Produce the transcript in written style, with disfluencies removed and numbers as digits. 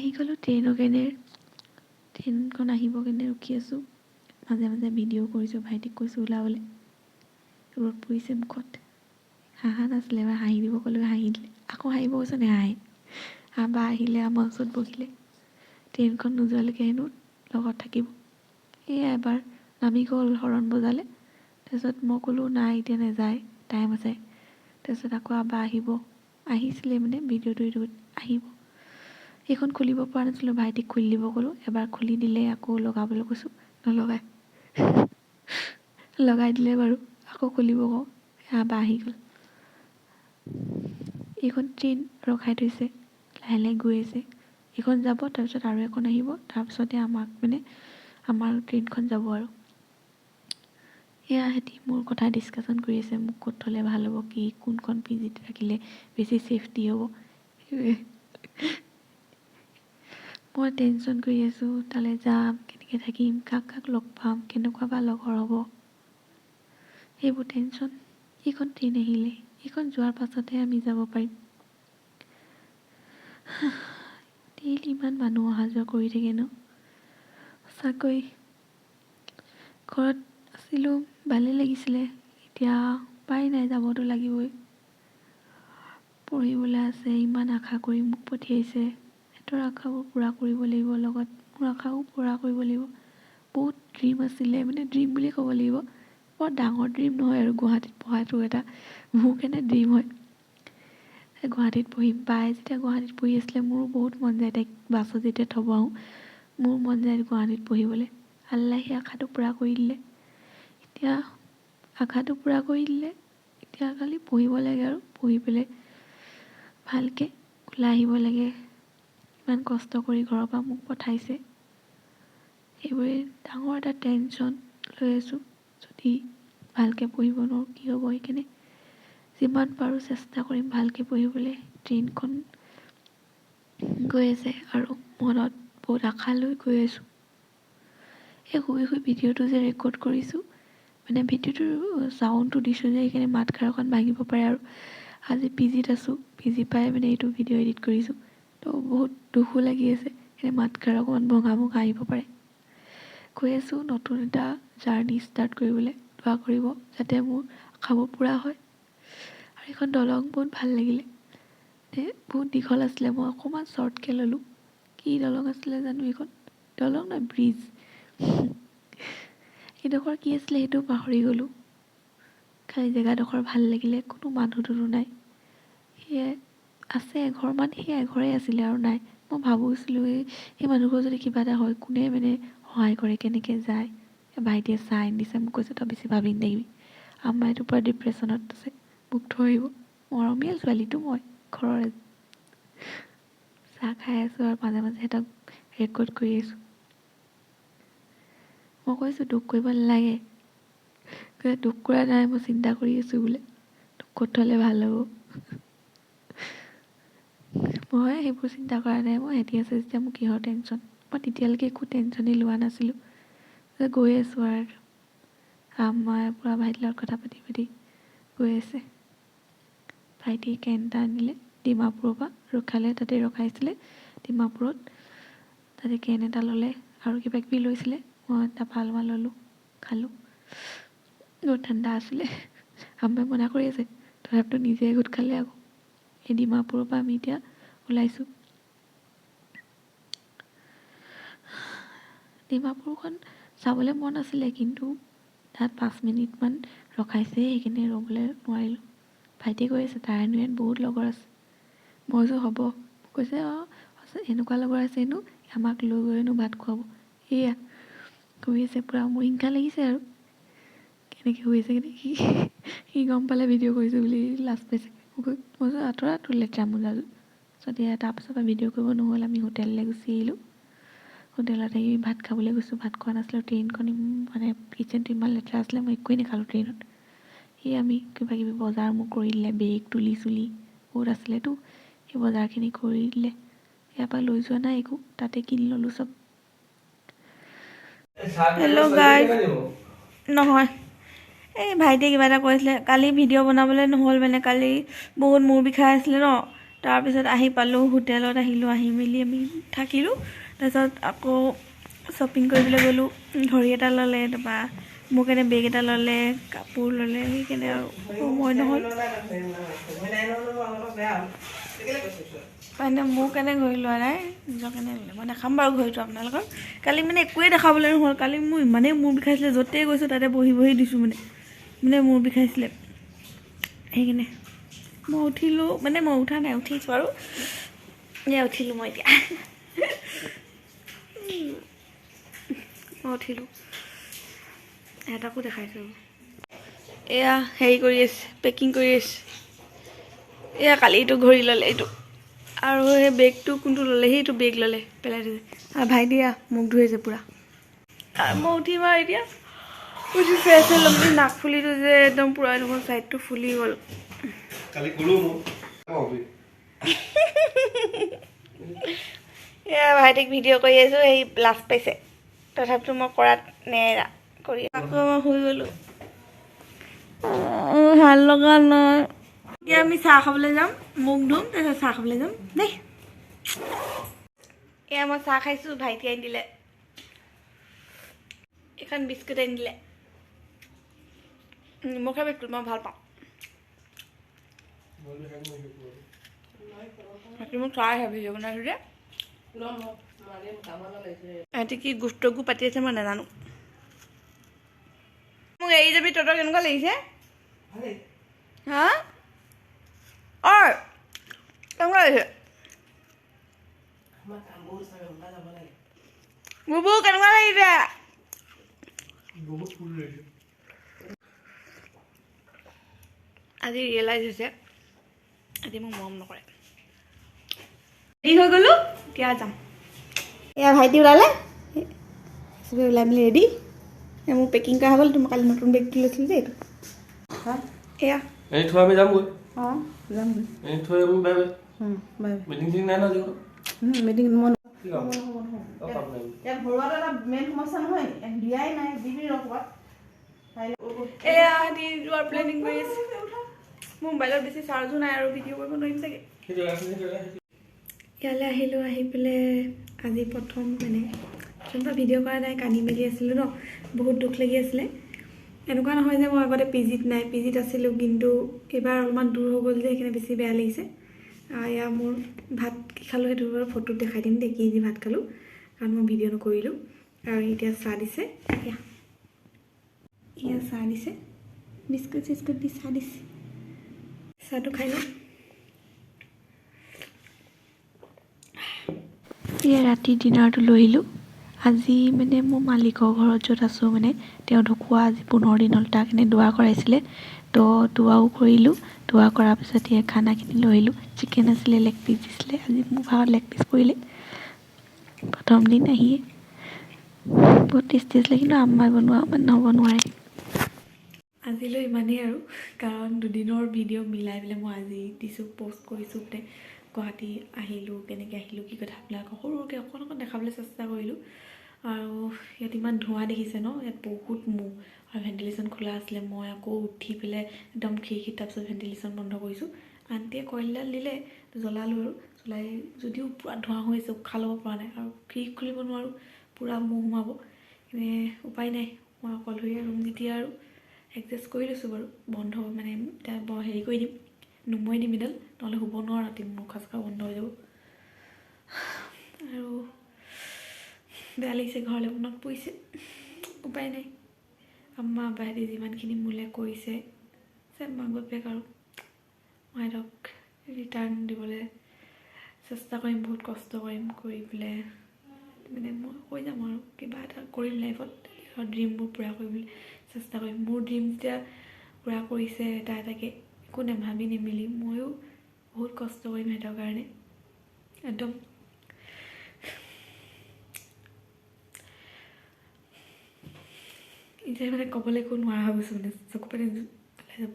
আহি গ'লোঁ ট্ৰেইনৰ কাৰণে ট্ৰেইনখন আহিব কাৰণে ৰখি আছোঁ মাজে মাজে ভিডিঅ' কৰিছোঁ ভাইটিক কৈছোঁ ওলাবলৈ ৰ'দ পৰিছে মুখত হাঁহা নাছিলে এবাৰ হাঁহি দিব ক'লে হাঁহি দিলে আকৌ হাঁহিব কৈছোঁ নেহাঁহে বা আহিলে আমাৰ ওচৰত বহিলে ট্ৰেইনখন নোযোৱালৈকে হেনো লগত থাকিব সেয়া এবাৰ নামি গ'ল হৰণ বজালে তাৰপিছত মই ক'লোঁ নাই এতিয়া নাযায় টাইম আছে তাৰপিছত আকৌ আবা আহিছিলে মানে ভিডিঅ'টো আহিব সেইখন খুলিব পৰা নাছিলোঁ ভাইটিক খুলি দিব ক'লোঁ এবাৰ খুলি দিলে আকৌ লগাবলৈ কৈছোঁ নলগাই লগাই দিলে বাৰু আকৌ খুলিব কওঁ আবা আহি গ'ল এইখন ট্ৰেইন ৰখাই থৈছে লাহে লাহে গৈ আছে এইখন যাব তাৰপিছত আৰু এখন আহিব তাৰপিছতে আমাক মানে আমাৰ ট্ৰেইনখন যাব আৰু এয়া সিহঁতি মোৰ কথা ডিছকাশ্যন কৰি আছে মোক ক'ত থ'লে ভাল হ'ব কি কোনখন পিজিত ৰাখিলে বেছি ছেফটি হ'ব মই টেনশ্যন কৰি আছোঁ তালৈ যাম কেনেকৈ থাকিম কাক কাক লগ পাম কেনেকুৱা বা লগৰ হ'ব সেইবোৰ টেনশ্যন এইখন ট্ৰেইন আহিলে এইখন যোৱাৰ পাছতহে আমি যাব পাৰিম ডেইলি ইমান মানুহ অহা যোৱা কৰি থাকে ন সঁচাকৈ ঘৰত আছিলোঁ ভালেই লাগিছিলে এতিয়া উপায় নাই যাবতো লাগিবই পঢ়িবলৈ আছে ইমান আশা কৰি মোক পঠিয়াইছে সিহঁতৰ আশাবোৰ পূৰা কৰিব লাগিব লগত মোৰ আশাও পূৰা কৰিব লাগিব বহুত ড্ৰিম আছিলে মানে ড্ৰিম বুলি ক'ব লাগিব বৰ ডাঙৰ ড্ৰিম নহয় আৰু গুৱাহাটীত পঢ়াটো এটা মোৰ কাৰণে ড্ৰিম হয় গুৱাহাটীত পঢ়িম বাই যেতিয়া গুৱাহাটীত পঢ়ি আছিলে মোৰো বহুত মন যায় তাইক বাছত যেতিয়া থ'ব আহোঁ মোৰ মন যায় গুৱাহাটীত পঢ়িবলৈ আল্লাই সেই আশাটো পূৰা কৰি দিলে এতিয়া আশাটো পূৰা কৰি দিলে এতিয়া খালি পঢ়িব লাগে আৰু পঢ়ি পেলাই ভালকৈ ওলাই আহিব লাগে ইমান কষ্ট কৰি ঘৰৰ পৰা মোক পঠাইছে সেইবোৰে ডাঙৰ এটা টেনশ্যন লৈ আছোঁ যদি ভালকৈ পঢ়িব নোৱাৰোঁ কি হ'ব সেইকাৰণে যিমান পাৰোঁ চেষ্টা কৰিম ভালকৈ পঢ়িবলৈ ট্ৰেইনখন গৈ আছে আৰু মনত বহুত আশা লৈ গৈ আছোঁ এই শুই শুই ভিডিঅ'টো যে ৰেকৰ্ড কৰিছোঁ মানে ভিডিঅ'টোৰ চাউণ্ডটো দিছোঁ যে সেইকাৰণে মাতষাৰ অকণ ভাঙিব পাৰে আৰু আজি পিজিত আছোঁ পিজি পাই মানে এইটো ভিডিঅ' এডিট কৰিছোঁ তো বহুত দুখো লাগি আছে সেইকাৰণে মাতষাৰ অকণমান ভঙা ভঙা আহিব পাৰে কৈ আছোঁ নতুন এটা জাৰ্ণি ষ্টাৰ্ট কৰিবলৈ দোৱা কৰিব যাতে মোৰ আশাবোৰ পূৰা হয় আৰু এইখন দলং বহুত ভাল লাগিলে বহুত দীঘল আছিলে মই অকণমান শ্বৰ্টকৈ ল'লোঁ কি দলং আছিলে জানো এইখন দলং নহয় ব্ৰিজ এইডোখৰ কি আছিলে সেইটো পাহৰি গ'লোঁ খালি জেগাডোখৰ ভাল লাগিলে কোনো মানুহ দুনুহ নাই সেয়াই আছে এঘৰমান সেই এঘৰেই আছিলে আৰু নাই মই ভাবিছিলোঁ সেই মানুহঘৰ যদি কিবা এটা হয় কোনে মানে সহায় কৰে কেনেকৈ যায় ভাইটিয়ে চাই দিছে মোক কৈছে তই বেছি ভাবি নাথাকিবি আমাৰ এইটো পূৰা ডিপ্ৰেশ্যনত আছে মোক থৈ আহিব মৰমীয়াল ছোৱালীটো মই ঘৰৰে চাহ খাই আছোঁ আৰু মাজে মাজে সিহঁতক ৰেকৰ্ড কৰি আছোঁ মই কৈছোঁ দুখ কৰিব নালাগে দুখ কৰা নাই মই চিন্তা কৰি আছোঁ বোলে তোক ক'ত থ'লে ভাল হ'ব মই সেইবোৰ চিন্তা কৰা নাই মই সিহঁতি আছে যেতিয়া মোৰ কিহৰ টেনশ্যন মই তেতিয়ালৈকে একো টেনশ্যনেই লোৱা নাছিলোঁ গৈ আছোঁ আৰু মই পূৰা ভাইটিৰ লগত কথা পাতি পাতি গৈ আছে ভাইটিয়ে কেন এটা আনিলে ডিমাপুৰৰ পৰা ৰখালে তাতে ৰখাইছিলে ডিমাপুৰত তাতে কেন এটা ল'লে আৰু কিবা কিবি লৈছিলে মই এটা ভাল মাল ল'লোঁ খালোঁ বহুত ঠাণ্ডা আছিলে আম্মাই মনা কৰি আছে তথাপিতো নিজে গোট খালে আকৌ এই ডিমাপুৰৰ পৰা আমি এতিয়া ওলাইছোঁ ডিমাপুৰখন চাবলৈ মন আছিলে কিন্তু তাত 5 মিনিটমান ৰখাইছে সেইখিনি ৰ'বলৈ নোৱাৰিলোঁ ভাইটিয়ে কৈ আছে তাৰ হেনো ইয়াত বহুত লগৰ আছে মই যে হ'ব কৈছে অঁ এনেকুৱা লগৰ আছে হেনো আমাক লৈ গৈ হেনো ভাত খুৱাব সেয়া কৈ আছে পূৰা মোৰ হিংসা লাগিছে আৰু কেনেকৈ হৈ আছে কেনেকৈ সি গম পালে ভিডিঅ' কৰিছোঁ বুলি লাজ পাইছে মই আঁতৰা তোৰ লেতেৰা মোজাযোৰ তাৰপাছৰ পৰা ভিডিঅ' কৰিব নহ'ল আমি হোটেললৈ গুচি আহিলোঁ হোটেলত আহি ভাত খাবলৈ গৈছোঁ ভাত খোৱা নাছিলোঁ ট্ৰেইনখন মানে কিটচেনটো ইমান লেতেৰা আছিলে মই একোৱেই নাখালোঁ ট্ৰেইনত সেই আমি কিবাকিবি বজাৰ মোক কৰি দিলে বেগ তুলি চুলি বহুত আছিলেতো সেই বজাৰখিনি কৰি দিলে ইয়াৰ পৰা লৈ যোৱা নাই একো তাতে কিনি ল'লোঁ চব হেল্ল' গাইজ নহয় এই ভাইটিয়ে কিবা এটা কৈছিলে কালি ভিডিঅ' বনাবলৈ নহ'ল মানে কালি বহুত মূৰ বিষাই আছিলে ন তাৰপিছত আহি পালোঁ হোটেলত আহিলোঁ আহি মেলি আমি থাকিলোঁ তাৰপিছত আকৌ শ্বপিং কৰিবলৈ গ'লোঁ ঘড়ী এটা ল'লে তাৰপৰা মোৰ কাৰণে বেগ এটা ল'লে কাপোৰ ল'লে সেইকাৰণে আৰু সময় নহ'ল মানে মোৰ কাৰণে ঘড়ী লোৱা নাই নিজৰ কাৰণে ল'লে মই দেখাম বাৰু ঘড়ীটো আপোনালোকৰ কালি মানে একোৱেই দেখাবলৈ নহ'ল কালি মোৰ ইমানেই মূৰ বিষাইছিলে য'তেই গৈছোঁ তাতে বহি বহি দিছোঁ মানে মূৰ বিষাইছিলে সেইকাৰণে মই উঠিলোঁ মানে মই উঠা নাই উঠিছোঁ আৰু উঠিলোঁ মই এতিয়া মই উঠিলোঁ এটাকো দেখাইছোঁ এয়া হেৰি কৰি আছে পেকিং কৰি আছে এয়া কালি এইটো ঘড়ী ল'লে এইটো আৰু সেই বেগটো কোনটো ল'লে সেইটো বেগ ল'লে পেলাই দিছে আৰু ভাইটিয়া মুখ ধুইছে পূৰা আৰু মই উঠিম আৰু এতিয়া উঠি ফ্ৰেছ হৈ ল'ম নাক ফুলিটো যে একদম পূৰা দেখোন ছাইডটো ফুলি গ'ল এয়া ভাইটিক ভিডিঅ' কৰি আছোঁ সেই লাজ পাইছে তথাপিতো মই কৰাত নেৰা কৰি আকৌ মই শুই গ'লোঁ ভাল লগা নাই এতিয়া আমি চাহ খাবলৈ যাম মুখ ধুম তাৰপিছত চাহ খাবলৈ যাম দেই এয়া মই চাহ খাইছোঁ ভাইটি আনি দিলে এখন বিস্কুট আনি দিলে মই খাই বিস্কুট মই ভাল পাওঁ ভাইটি মোক চাই আহে ভিডিঅ' বনাইছোঁ যে সিহঁতি কি গুষ্টগু পাতি আছে মই নাজানো মোক এৰি যাবি তহঁতৰ কেনেকুৱা লাগিছে হা ঐ কেনেকুৱা লাগিছে বুবু কেনেকুৱা লাগিছে আজি ৰিয়েলাইজ হৈছে আজি মোক মৰম নকৰে ৰেডি হৈ গ'লোঁ এতিয়া যাম এয়া ভাইটি ওলালে চবেই ওলাই মেলি ৰেডি মোৰ পেকিং কৰা হৈ গ'ল তোমাৰ কালি নতুন বেগটো লৈছিলোঁ যে এইটো এয়া এই থৈ আমি যামগৈ অঁ যামগৈ এই থৈ আমি বাই বাই মিটিং চিটিং নাই ন আজি মিটিং মই ইয়াত ভৰোৱাটো এটা মেইন সমস্যা নহয় দিয়াই নাই দিবি ৰখোৱা এয়া দি যোৱাৰ প্লেনিং কৰি আছে মোৰ মোবাইলত বেছি চাৰ্জো নাই আৰু ভিডিঅ' কৰিব নোৱাৰিম চাগে ইয়ালৈ আহিলোঁ আহি পেলাই আজি প্ৰথম মানে যোনটো ভিডিঅ' কৰা নাই কান্দি মেলি আছিলোঁ ন বহুত দুখ লাগি আছিলে এনেকুৱা নহয় যে মই আগতে পিজিত নাই পিজিত আছিলোঁ কিন্তু এইবাৰ অলপমান দূৰ হৈ গ'ল যে সেইকাৰণে বেছি বেয়া লাগিছে এয়া মোৰ ভাত কি খালোঁ সেইটো বাৰু ফটোত দেখাই দিম দেই কি দি ভাত খালোঁ কাৰণ মই ভিডিঅ' নকৰিলোঁ আৰু এতিয়া চাহ দিছে এয়া চাহ দিছে বিস্কুট চিস্কুট দি চাহ দিছে চাহটো খাই লওঁ এয়া ৰাতি ডিনাৰটো লৈ আহিলোঁ আজি মানে মোৰ মালিকৰ ঘৰত য'ত আছোঁ মানে তেওঁ ঢুকুৱা আজি 15 দিন হ'ল তাৰ কাৰণে দোৱা কৰাইছিলে তো দোৱাও কৰিলোঁ দোৱা কৰাৰ পিছত এয়া খানাখিনি লৈ আহিলোঁ চিকেন আছিলে লেগ পিচ দিছিলে আজি মোৰ ভাগত লেগ পিচ পৰিলে প্ৰথম দিন আহিয়ে বহুত টেষ্টি আছিলে কিন্তু আম্মাই বনোৱা মানে হ'ব নোৱাৰে আজিলৈ ইমানেই আৰু কাৰণ দুদিনৰ ভিডিঅ' মিলাই পেলাই মই আজি দিছোঁ পষ্ট কৰিছোঁ মানে গুৱাহাটী আহিলোঁ কেনেকৈ আহিলোঁ কি কথাবিলাক সৰুকৈ অকণ অকণ দেখাবলৈ চেষ্টা কৰিলোঁ আৰু ইয়াত ইমান ধোঁৱা দেখিছে ন ইয়াত বহুত মহ আৰু ভেণ্টিলেশ্যন খোলা আছিলে মই আকৌ উঠি পেলাই একদম খিৰিকীত তাৰপিছত ভেণ্টিলেশ্যন বন্ধ কৰিছোঁ আণ্টিয়ে কইলডাল দিলে জ্বলালোঁ আৰু জ্বলাই যদিও পূৰা ধোঁৱা হৈ আছে উশাহ ল'ব পৰা নাই আৰু খিৰিকী খুলিব নোৱাৰোঁ পূৰা মহ সোমাব এনে উপায় নাই মই অকলশৰীয়া ৰুম যেতিয়া আৰু এডজাষ্ট কৰি লৈছোঁ বাৰু বন্ধ মানে এতিয়া হেৰি কৰি দিম নুমুৱাই দিম এডাল নহ'লে শুব নোৱাৰোঁ ৰাতি মুখা চুখা বন্ধ হৈ যাব আৰু বেয়া লাগিছে ঘৰলৈ মনত পৰিছে উপায় নাই আম্মা আব্বাহঁতে যিমানখিনি মোলৈ কৰিছে মাক বাপেক আৰু মই সিহঁতক ৰিটাৰ্ণ দিবলৈ চেষ্টা কৰিম বহুত কষ্ট কৰিম কৰি পেলাই মানে মই হৈ যাম আৰু কিবা এটা কৰিম লাইফত ড্ৰিমবোৰ পূৰা কৰিবলৈ চেষ্টা কৰিম মোৰ ড্ৰিম যেতিয়া পূৰা কৰিছে এটা এটাকৈ একো নাভাবি নিমিলি ময়ো বহুত কষ্ট কৰিম সিহঁতৰ কাৰণে একদম এতিয়া মানে ক'বলৈ একো নোৱাৰা হৈ গৈছোঁ মানে চকু পানী ওলাই যাব